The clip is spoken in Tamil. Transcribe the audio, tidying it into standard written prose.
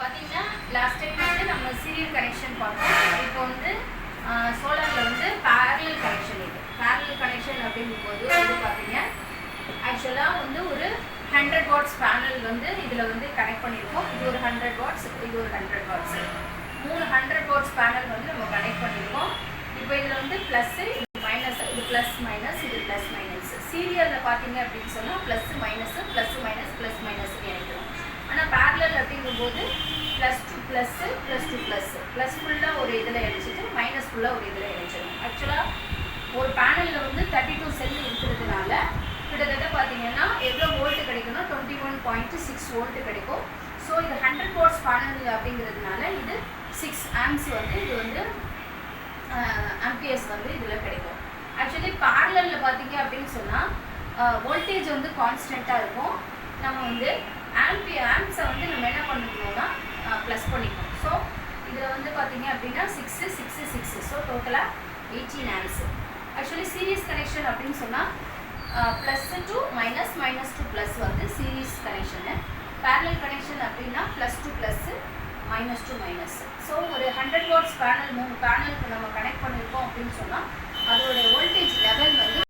பார்த்தீங்கன்னா லாஸ்ட் டைம் வந்து நம்ம சீரியல் கனெக்ஷன் பார்த்தோம். இப்போ வந்து சோலாரில் வந்து பேரலல் கனெக்ஷன் இருக்குது. பேரலல் கனெக்ஷன் அப்படிங்கும்போது வந்து பார்த்தீங்க ஆக்சுவலாக வந்து ஒரு 100 வாட்ஸ் பேனல் வந்து இதில் வந்து கனெக்ட் பண்ணியிருக்கோம். இது ஒரு 100 வாட்ஸ், இது ஒரு 100 வாட்ஸ், 3 100 வாட்ஸ் பேனல் வந்து நம்ம கனெக்ட் பண்ணியிருக்கோம். இப்போ இதில் வந்து ப்ளஸ்ஸு, இது மைனஸ், இது ப்ளஸ் மைனஸ், இது ப்ளஸ் மைனஸ். சீரியலில் பார்த்தீங்க அப்படின்னு சொன்னால் plus minus plus minus plus மைனஸ்ன்னு நினைக்கிறோம். ஆனால் பேரலல் அப்படிங்கும்போது plus two plus plus two plus plus ஃபுல்லாக ஒரு இதில் இணைச்சிட்டு மைனஸ் ஃபுல்லாக ஒரு இதில் இணைச்சிடும். ஆக்சுவலாக ஒரு பேனலில் வந்து 32 செல் இருக்கிறதுனால கிட்டத்தட்ட பார்த்தீங்கன்னா எவ்வளோ வோல்ட்டு கிடைக்கும்னா 21.6 வோல்ட்டு கிடைக்கும். ஸோ இது 100 வாட்ஸ் பேனல் அப்படிங்கிறதுனால இது 6 ஆம்ஸ் வந்து இது வந்து ஆம்பியர்ஸ் வந்து இதில் கிடைக்கும். ஆக்சுவலி பேரலலில் பார்த்தீங்க அப்படின்னு சொன்னால் வோல்டேஜ் வந்து கான்ஸ்டண்ட்டாக இருக்கும். நம்ம வந்து ஆம்ப்ஸை வந்து நம்ம என்ன பண்ணிக்கணும்னா ப்ளஸ் பண்ணிக்கணும். ஸோ இதில் வந்து பார்த்தீங்க அப்படின்னா 6 6 6 ஸோ டோட்டலாக 18 ஆம்ஸ். ஆக்சுவலி சீரியஸ் கனெக்ஷன் அப்படின்னு சொன்னால் plus two minus minus to plus வந்து சீரியஸ் கனெக்ஷனு. பேரலல் கனெக்ஷன் அப்படின்னா plus two plus minus to minus. So ஒரு 100 வாட்ஸ் பேனல் 3 பேனலுக்கு நம்ம கனெக்ட் பண்ணியிருக்கோம் அப்படின்னு சொன்னால் அதோடைய வோல்டேஜ் லெவல் வந்து